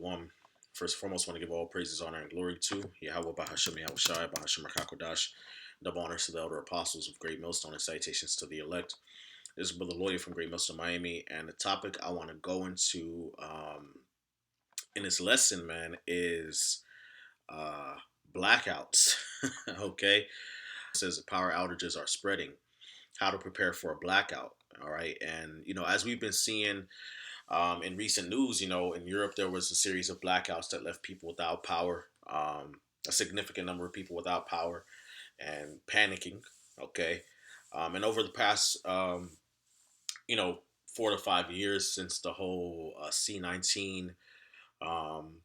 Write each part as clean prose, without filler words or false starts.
One, first and foremost, want to give all praises, honor, and glory to Yahweh Bahashim Yahushai, Bahashim Rakakodash, double honors to the elder apostles of Great Millstone, and salutations to the elect. This is Brother Lawyer from Great Millstone, Miami, and the topic I want to go into in this lesson, man, is uh, blackouts. Okay, it says the power outages are spreading. How to prepare for a blackout. All right, and as we've been seeing in recent news, in Europe, there was a series of blackouts that left people without power, a significant number of people without power and panicking. Okay. And over the past, 4 to 5 years since the whole C-19, um,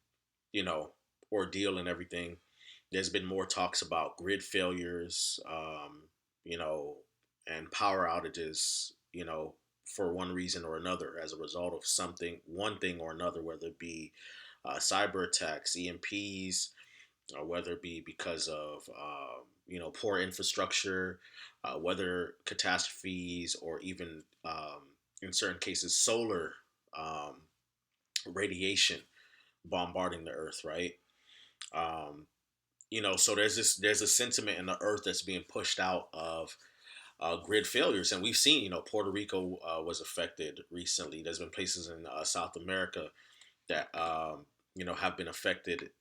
you know, ordeal and everything, there's been more talks about grid failures, you know, and power outages, for one reason or another as a result of one thing or another, whether it be cyber attacks, EMPs, or whether it be because of, poor infrastructure, weather catastrophes, or even in certain cases, solar um, radiation bombarding the earth, right? Um, so there's a sentiment in the earth that's being pushed out of grid failures, and we've seen, Puerto Rico was affected recently. There's been places in South America that have been affected,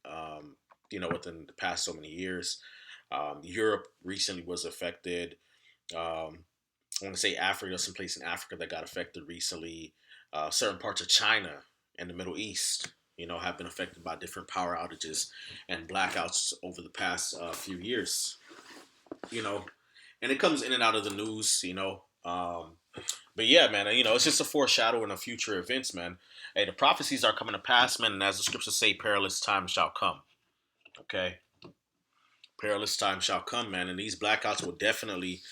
within the past so many years. Europe recently was affected. I want to say Africa, some place in Africa that got affected recently. Certain parts of China and the Middle East, have been affected by different power outages and blackouts over the past few years. You know, and it comes in and out of the news. But yeah, man, it's just a foreshadowing of future events, man. Hey, the prophecies are coming to pass, man, and as the scriptures say, perilous times shall come. Okay, perilous times shall come, man, and these blackouts will definitely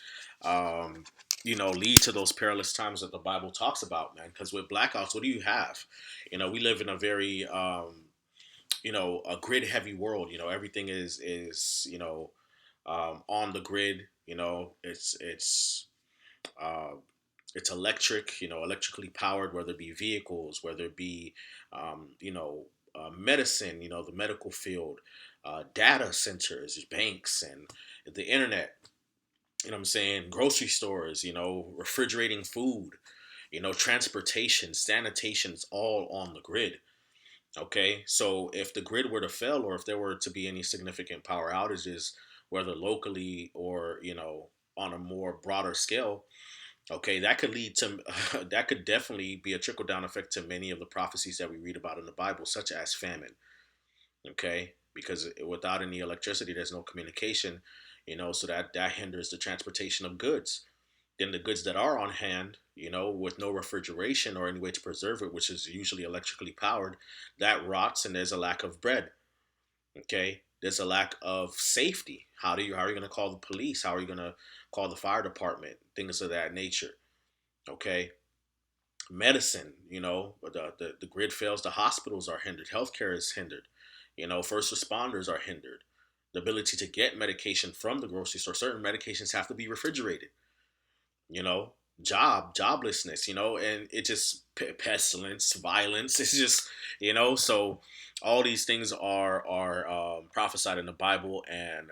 lead to those perilous times that the Bible talks about, man. Because with blackouts, what do you have? We live in a very, a grid heavy world. Everything is on the grid. Uh, it's electric. Electrically powered, whether it be vehicles, whether it be, medicine. The medical field, data centers, banks, and the internet. What I'm saying? Grocery stores, refrigerating food, transportation, sanitation is all on the grid. Okay. So if the grid were to fail, or if there were to be any significant power outages, whether locally or, on a more broader scale, okay, that could lead to, that could definitely be a trickle down effect to many of the prophecies that we read about in the Bible, such as famine. Okay. Because without any electricity, there's no communication, so that hinders the transportation of goods. Then the goods that are on hand, with no refrigeration or any way to preserve it, which is usually electrically powered, that rots, and there's a lack of bread. Okay, there's a lack of safety. How are you going to call the police? How are you going to call the fire department? Things of that nature. Okay, medicine. The grid fails. The hospitals are hindered. Healthcare is hindered. First responders are hindered. The ability to get medication from the grocery store. Certain medications have to be refrigerated. you know joblessness, and it just pestilence, violence. It's just, so all these things are prophesied in the Bible. And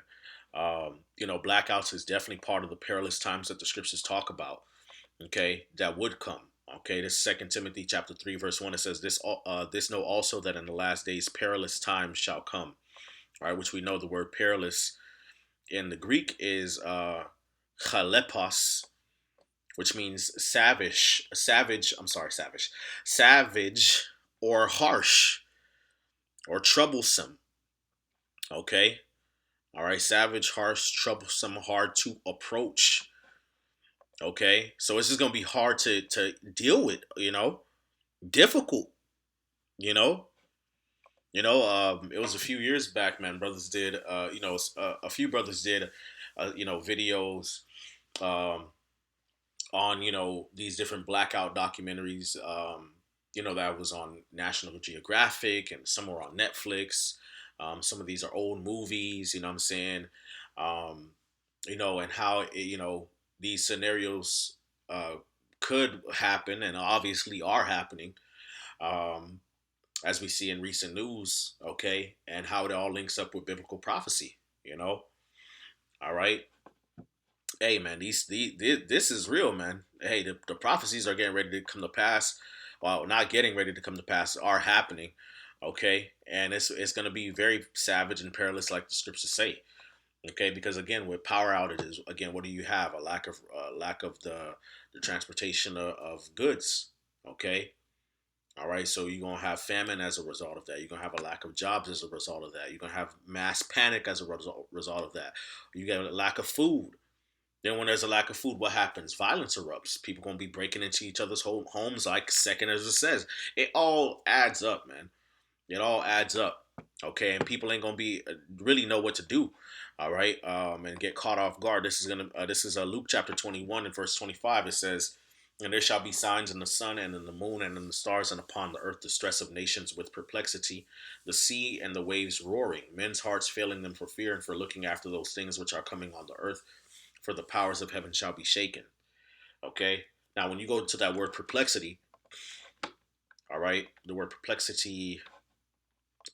blackouts is definitely part of the perilous times that the scriptures talk about. Okay, that would come. Okay, this Second Timothy chapter 3 verse 1. It says this know also that in the last days perilous times shall come. All right, which we know the word perilous in the Greek is chalepos, which means savage or harsh or troublesome. Okay. All right. Savage, harsh, troublesome, hard to approach. Okay. So it's just going to be hard to deal with, difficult, you know, it was a few years back, man. Brothers did, a few brothers did, videos, um, on these different blackout documentaries, that was on National Geographic, and some were on Netflix. Some of these are old movies, you know what I'm saying. um, and how these scenarios could happen, and obviously are happening. um, as we see in recent news, okay, and how it all links up with biblical prophecy, you know. All right. Hey man, this is real, man. Hey, the prophecies are getting ready to come to pass. Well, not getting ready to come to pass, are happening. Okay, and it's gonna be very savage and perilous, like the scriptures say. Okay, because again, with power outages, again, what do you have? A lack of the transportation of goods. Okay, all right, so you're gonna have famine as a result of that. You're gonna have a lack of jobs as a result of that. You're gonna have mass panic as a result of that. You get a lack of food. Then when there's a lack of food, what happens? Violence erupts. People gonna be breaking into each other's homes like second as it says. It all adds up, man. It all adds up. Okay, and people ain't gonna be really know what to do. All right, and get caught off guard. This is Luke chapter 21 and verse 25. It says, "And there shall be signs in the sun and in the moon and in the stars and upon the earth the stress of nations with perplexity, the sea and the waves roaring, men's hearts failing them for fear and for looking after those things which are coming on the earth, for the powers of heaven shall be shaken." Okay. Now, when you go to that word perplexity, all right, the word perplexity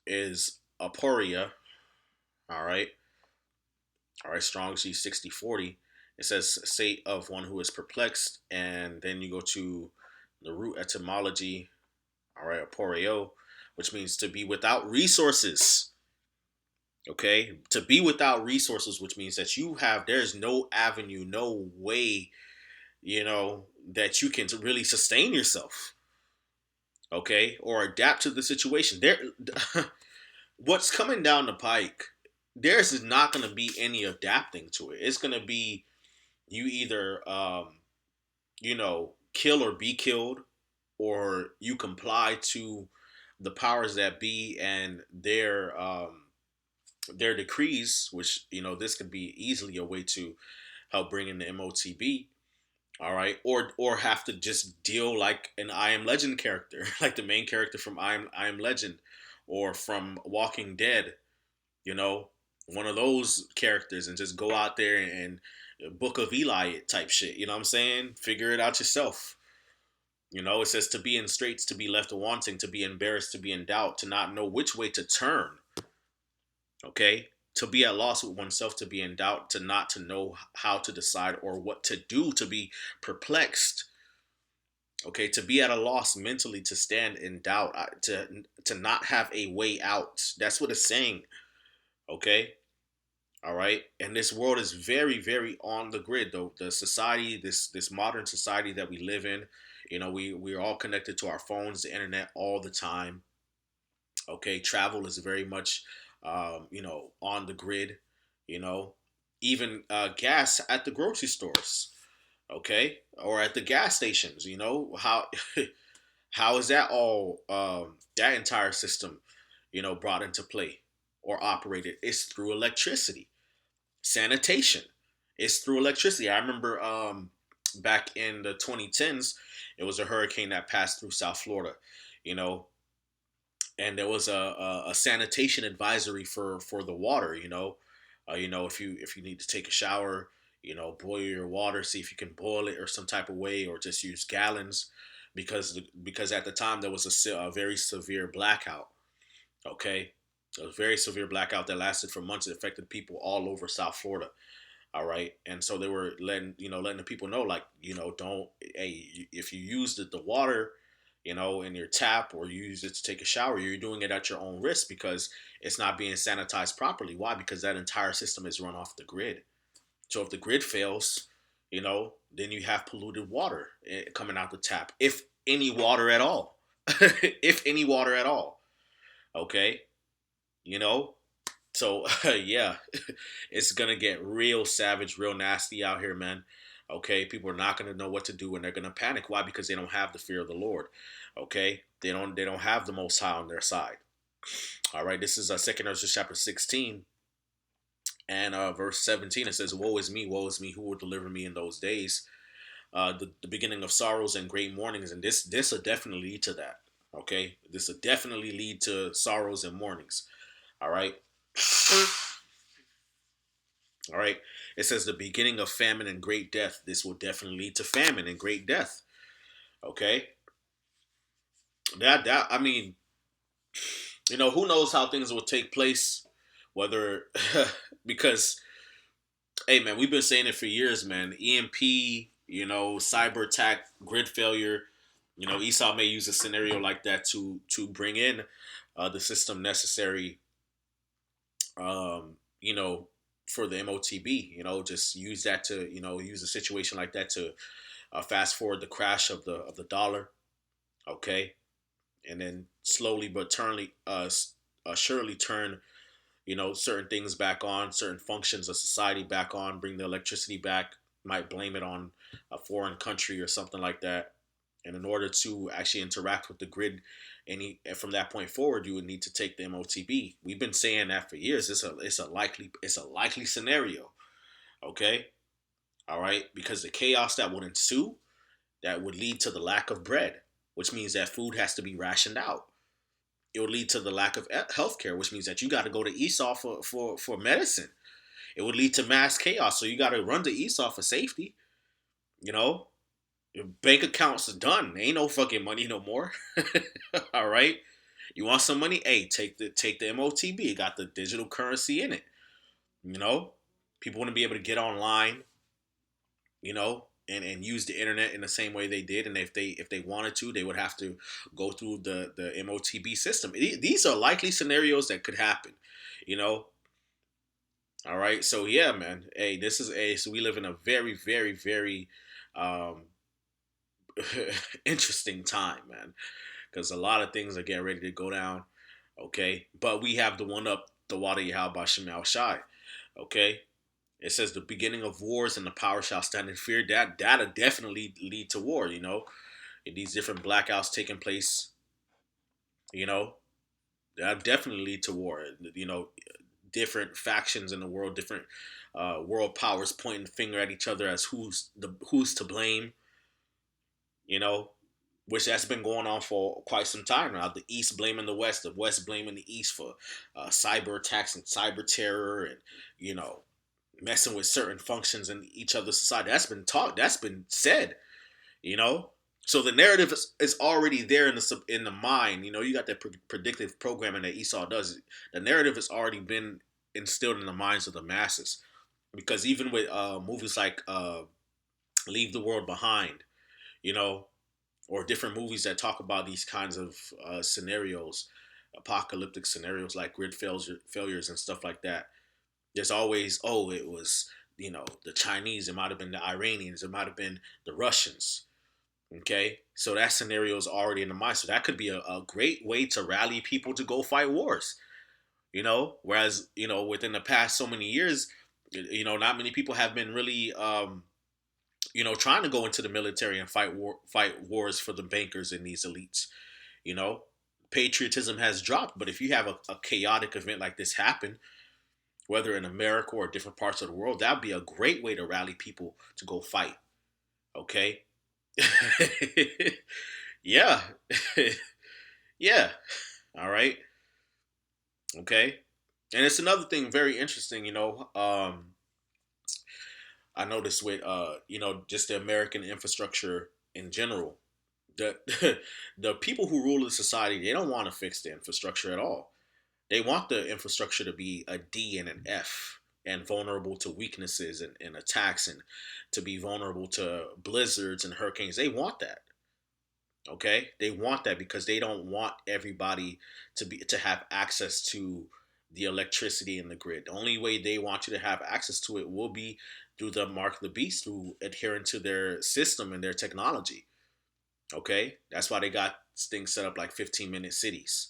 is aporia. All right. All right. Strong's G 6040. It says state of one who is perplexed. And then you go to the root etymology. All right. Aporeo, which means to be without resources. Okay. To be without resources, which means that there's no avenue, no way, that you can really sustain yourself, okay, or adapt to the situation. What's coming down the pike, there's not going to be any adapting to it. It's going to be you either, kill or be killed, or you comply to the powers that be and their decrees, which this could be easily a way to help bring in the MOTB. All right, or have to just deal like an I Am Legend character, like the main character from I Am Legend, or from Walking Dead. You know, one of those characters, and just go out there and Book of Eli it type shit. You know what I'm saying? Figure it out yourself. It says to be in straits, to be left wanting, to be embarrassed, to be in doubt, to not know which way to turn. Okay, to be at loss with oneself, to be in doubt, to know how to decide or what to do, to be perplexed. Okay, to be at a loss mentally, to stand in doubt, to not have a way out. That's what it's saying. Okay, all right. And this world is very, very on the grid. Though the society, this modern society that we live in, we're all connected to our phones, the internet, all the time. Okay, travel is very much, on the grid. You know, even gas at the grocery stores. Okay, or at the gas stations. How how is that all that entire system, brought into play or operated? It's through electricity. Sanitation. It's through electricity. I remember back in the 2010s, it was a hurricane that passed through South Florida, you know, and there was a sanitation advisory for the water. If you need to take a shower, boil your water, see if you can boil it or some type of way, or just use gallons, because at the time there was a very severe blackout. Okay, a very severe blackout that lasted for months. It affected people all over South Florida. All right, and so they were letting the people know, like, don't, hey, if you use the water, in your tap, or you use it to take a shower, you're doing it at your own risk, because it's not being sanitized properly. Why? Because that entire system is run off the grid. So if the grid fails, then you have polluted water coming out the tap, if any water at all, if any water at all. Okay, you know, so yeah, it's gonna get real savage, real nasty out here, man. Okay, people are not gonna know what to do, and they're gonna panic. Why? Because they don't have the fear of the Lord. Okay, they don't have the Most High on their side. All right, this is Second Ezra chapter 16 and verse 17. It says, woe is me, who will deliver me in those days? The beginning of sorrows and great mournings, and this will definitely lead to that. Okay, this will definitely lead to sorrows and mournings. All right. All right. It says the beginning of famine and great death. This will definitely lead to famine and great death. Okay. That I mean, Who knows how things will take place, whether because hey man, we've been saying it for years, man. EMP, cyber attack, grid failure. Esau may use a scenario like that to bring in the system necessary, um, you know, for the MOTB. Just use that to use a situation like that to fast forward the crash of the dollar. Okay, and then slowly but surely turn certain things back on, certain functions of society back on, bring the electricity back, might blame it on a foreign country or something like that. And in order to actually interact with the grid, from that point forward, you would need to take the MOTB. We've been saying that for years. It's a likely scenario. Okay, all right, because the chaos that would ensue that would lead to the lack of bread, which means that food has to be rationed out. It would lead to the lack of healthcare, which means that you got to go to Esau for medicine. It would lead to mass chaos, so you got to run to Esau for safety. You know, your bank accounts are done. There ain't no fucking money no more. All right, you want some money? Hey, take the MOTB. It got the digital currency in it. You know, people wouldn't be able to get online. And use the internet in the same way they did. And if they wanted to, they would have to go through the MOTB system. These are likely scenarios that could happen. You know. All right. So yeah, man. Hey, so we live in a very, very, very um, interesting time, man. Because a lot of things are getting ready to go down. Okay, but we have the one up the water Yahal Bashim Al Shai. Okay, it says the beginning of wars and the power shall stand in fear. That'll definitely lead to war. And these different blackouts taking place. You know, that definitely lead to war. Different factions in the world, different world powers pointing the finger at each other as who's to blame. You know, which that's been going on for quite some time now. The East blaming the West blaming the East for cyber attacks and cyber terror, and you know messing with certain functions in each other's society. That's been talked. That's been said. You know, so the narrative is already there in the mind. You got that predictive programming that Esau does. The narrative has already been instilled in the minds of the masses. Because even with movies like Leave the World Behind, you know, or different movies that talk about these kinds of scenarios, apocalyptic scenarios like failures and stuff like that. There's always, oh, it was, the Chinese, it might have been the Iranians, it might have been the Russians. Okay, so that scenario is already in the mind. So that could be a great way to rally people to go fight wars. Whereas within the past so many years, not many people have been really trying to go into the military and fight wars for the bankers and these elites. You know, patriotism has dropped. But if you have a chaotic event like this happen, whether in America or different parts of the world, that'd be a great way to rally people to go fight. Okay. Yeah. Yeah. All right. Okay. And it's another thing very interesting, I noticed with just the American infrastructure in general. The the people who rule the society, they don't want to fix the infrastructure at all. They want the infrastructure to be a D and an F and vulnerable to weaknesses and attacks and to be vulnerable to blizzards and hurricanes. They want that. Okay? They want that because they don't want everybody to have access to the electricity in the grid. The only way they want you to have access to it will be through the mark of the beast, through adhering to their system and their technology. Okay? That's why they got things set up like 15-minute cities.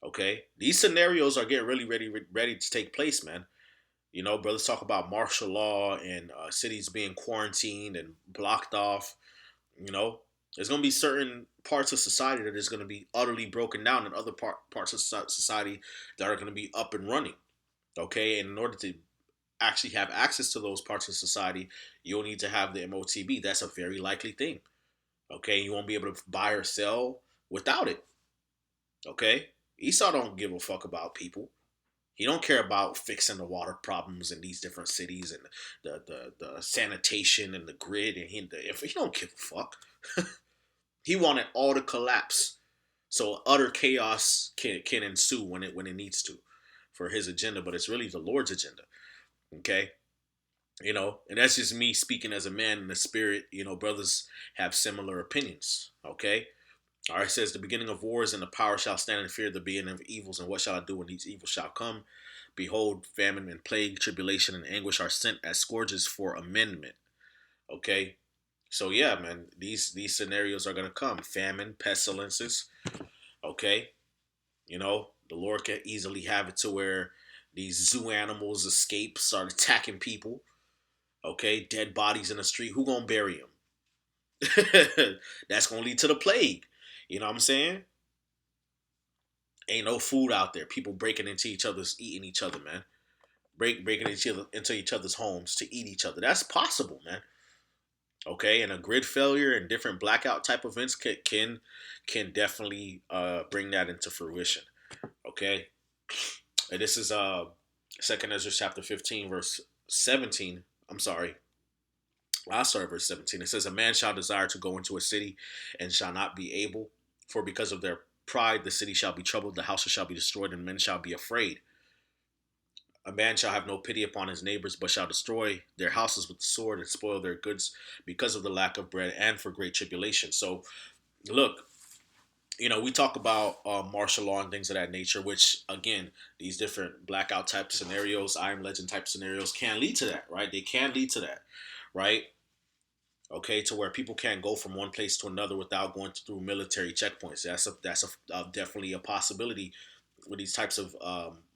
Okay? These scenarios are getting really ready to take place, man. Brothers talk about martial law and cities being quarantined and blocked off. You know, there's going to be certain parts of society that is going to be utterly broken down, and other parts of society that are going to be up and running. Okay, and in order to actually have access to those parts of society, you'll need to have the MOTB. That's a very likely thing. Okay, you won't be able to buy or sell without it. Okay, Esau don't give a fuck about people. He don't care about fixing the water problems in these different cities and the sanitation and the grid, and he don't give a fuck. He wanted all to collapse So utter chaos can ensue when it needs to for his agenda, but it's really the Lord's agenda. Okay. And that's just me speaking as a man in the spirit. Brothers have similar opinions. Okay. All right, it says the beginning of wars and the power shall stand in fear of the beginning of evils. And what shall I do when these evils shall come? Behold, famine and plague, tribulation and anguish are sent as scourges for amendment. Okay, so yeah, man, these scenarios are gonna come: famine, pestilences. Okay, the Lord can easily have it to where these zoo animals escape, start attacking people. Okay, dead bodies in the street. Who gonna bury them? That's gonna lead to the plague. You know what I'm saying? Ain't no food out there. People breaking into each other's, eating each other, man. Breaking into each other's homes to eat each other. That's possible, man. Okay, and a grid failure and different blackout type events can definitely bring that into fruition. Okay, and this is Second Ezra chapter 15 verse 17. I'm sorry, I'll start at verse 17. It says, "A man shall desire to go into a city and shall not be able, for because of their pride the city shall be troubled, the houses shall be destroyed, and men shall be afraid. A man shall have no pity upon his neighbors, but shall destroy their houses with the sword and spoil their goods because of the lack of bread and for great tribulation." So, look, we talk about martial law and things of that nature, which, again, these different blackout type scenarios, I Am Legend type scenarios can lead to that, right? They can lead to that, right? Okay, to where people can't go from one place to another without going through military checkpoints. That's definitely a possibility with these types of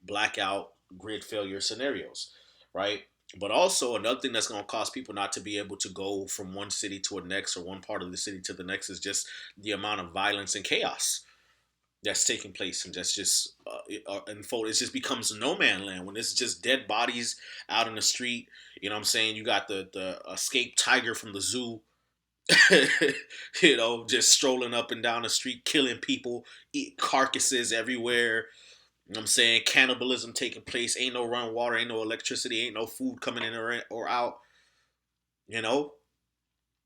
blackout grid failure scenarios, right? But also another thing that's going to cause people not to be able to go from one city to the next or one part of the city to the next is just the amount of violence and chaos that's taking place, and that's just unfold. It just becomes no man land when it's just dead bodies out in the street. You know what I'm saying? You got the escaped tiger from the zoo, just strolling up and down the street, killing people, eat carcasses everywhere. You know what I'm saying? Cannibalism taking place. Ain't no running water, ain't no electricity, ain't no food coming in or out. You know,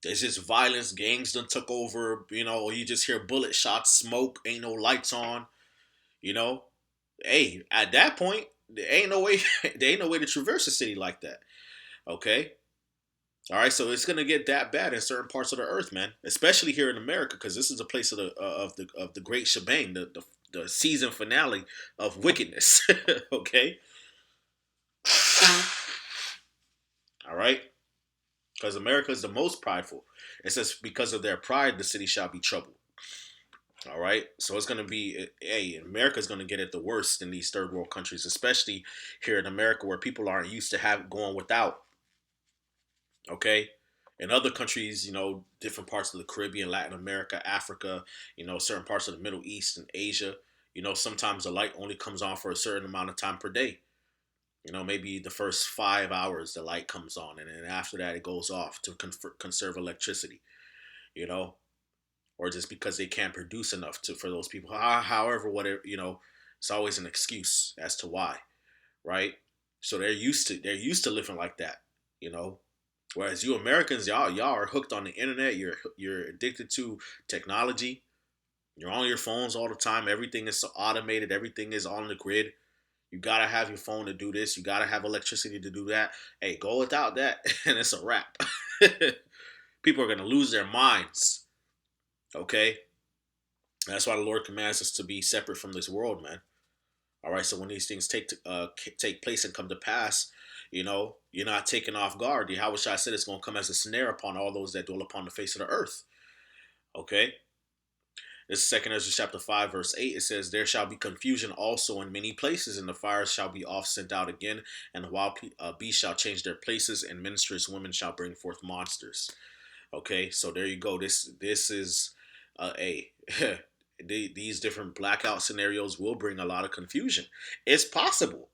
it's just violence. Gangs done took over. You just hear bullet shots, smoke. Ain't no lights on. You know, hey, at that point, there ain't no way. There ain't no way to traverse a city like that. Okay. All right, so it's gonna get that bad in certain parts of the earth, man. Especially here in America, because this is a place of the great shebang, the season finale of wickedness. Okay, all right, because America is the most prideful. It says, because of their pride, the city shall be troubled. All right, so it's gonna be, hey, America's gonna get it the worst in these third world countries, especially here in America, where people aren't used to have going without. Okay, in other countries, different parts of the Caribbean, Latin America, Africa, certain parts of the Middle East and Asia, sometimes the light only comes on for a certain amount of time per day. Maybe the first 5 hours the light comes on, and then after that it goes off to conserve electricity. you know or just because they can't produce enough for those people. However, whatever, it's always an excuse as to why, right? So they're used to living like that, you know whereas you Americans, y'all are hooked on the internet. You're addicted to technology. You're on your phones all the time. Everything is so automated. Everything is on the grid. You gotta have your phone to do this. You gotta have electricity to do that. Hey, go without that, and it's a wrap. People are gonna lose their minds. Okay, that's why the Lord commands us to be separate from this world, man. All right. So when these things take place and come to pass, you're not taken off guard. How should I said it's gonna come as a snare upon all those that dwell upon the face of the earth. Okay. This is Second Ezra chapter 5, verse 8. It says, "There shall be confusion also in many places, and the fires shall be oft sent out again, and the wild beasts shall change their places, and ministers women shall bring forth monsters." Okay, so there you go. This is a these different blackout scenarios will bring a lot of confusion. It's possible.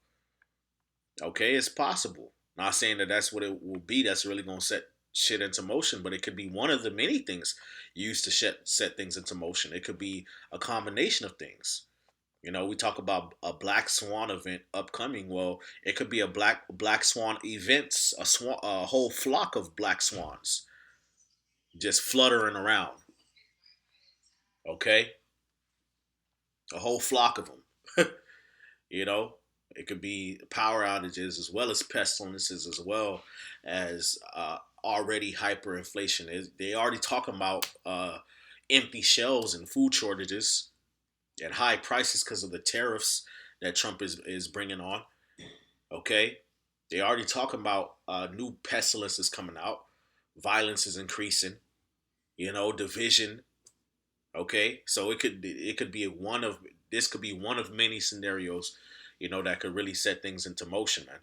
Okay, it's possible. Not saying that that's what it will be. That's really gonna set shit into motion, but it could be one of the many things used to set things into motion. It could be a combination of things. We talk about a black swan event upcoming. Well, it could be a black swan events, a whole flock of black swans just fluttering around. Okay, a whole flock of them. You know, it could be power outages as well as pestilences as well as already hyperinflation. They already talking about empty shelves and food shortages and high prices because of the tariffs that Trump is bringing on. Okay, they already talking about new pestilences coming out. Violence is increasing. You know, division. Okay, so it could be one of this could be one of many scenarios, that could really set things into motion, man.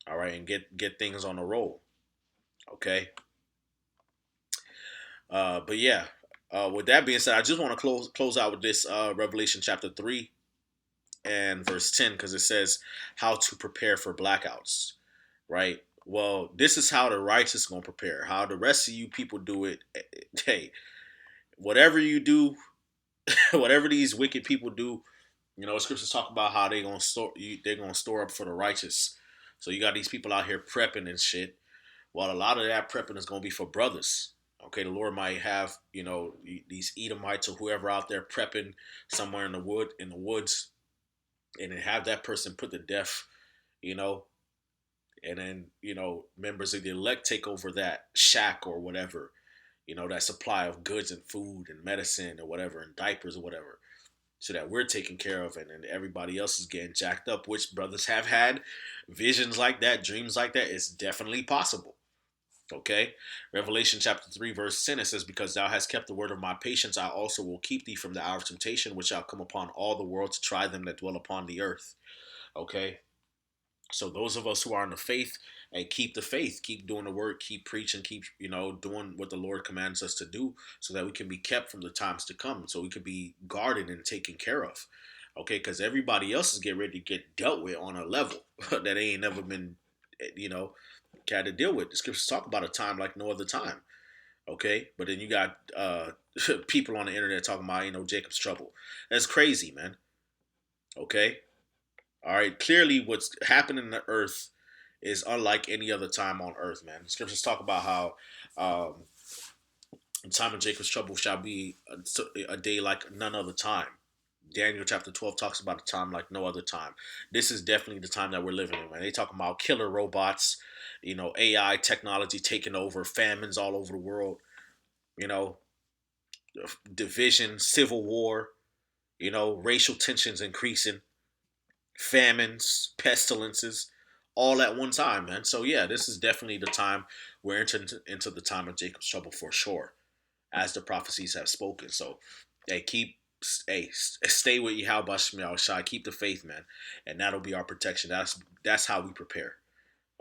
All right, and get things on the roll. Okay, but yeah. With that being said, I just want to close out with this Revelation chapter 3 and verse 10 because it says how to prepare for blackouts. Right. Well, this is how the righteous gonna prepare. How the rest of you people do it. Hey, whatever you do, whatever these wicked people do, scriptures talk about how they're gonna store up for the righteous. So you got these people out here prepping and shit. Well, a lot of that prepping is gonna be for brothers. Okay, the Lord might have these Edomites or whoever out there prepping somewhere in the woods, and then have that person put to death. You know, and then members of the elect take over that shack or whatever. That supply of goods and food and medicine or whatever and diapers or whatever so that we're taken care of and then everybody else is getting jacked up, which brothers have had visions like that, dreams like that. It's definitely possible. Okay. Revelation chapter 3 verse 10, it says, because thou hast kept the word of my patience, I also will keep thee from the hour of temptation which shall come upon all the world to try them that dwell upon the earth. Okay. So those of us who are in the faith, and keep the faith, keep doing the work, keep preaching, keep doing what the Lord commands us to do, so that we can be kept from the times to come, so we can be guarded and taken care of. Okay, because everybody else is getting ready to get dealt with on a level that they ain't never been, you know, had to deal with. The scriptures talk about a time like no other time. Okay, but then you got people on the internet talking about Jacob's trouble. That's crazy, man. Okay, all right. Clearly, what's happening in the earth is unlike any other time on earth, man. The scriptures talk about how the time of Jacob's trouble shall be a day like none other time. Daniel chapter 12 talks about a time like no other time. This is definitely the time that we're living in, man. They talk about killer robots, AI technology taking over, famines all over the world, you know, division, civil war, racial tensions increasing, famines, pestilences, all at one time, man. So yeah, this is definitely the time we're entering into the time of Jacob's trouble for sure, as the prophecies have spoken. So, hey, stay with Yahweh Shemel Shai. Keep the faith, man, and that'll be our protection. That's how we prepare.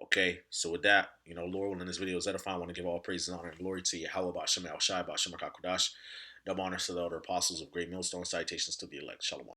Okay, so with that, Lord willing, this video is edifying. I want to give all praise and honor and glory to Yahweh Shemel Shai, Shemakakodash. Double honors to the elder apostles of Great Millstone. Citations to the elect. Shalom.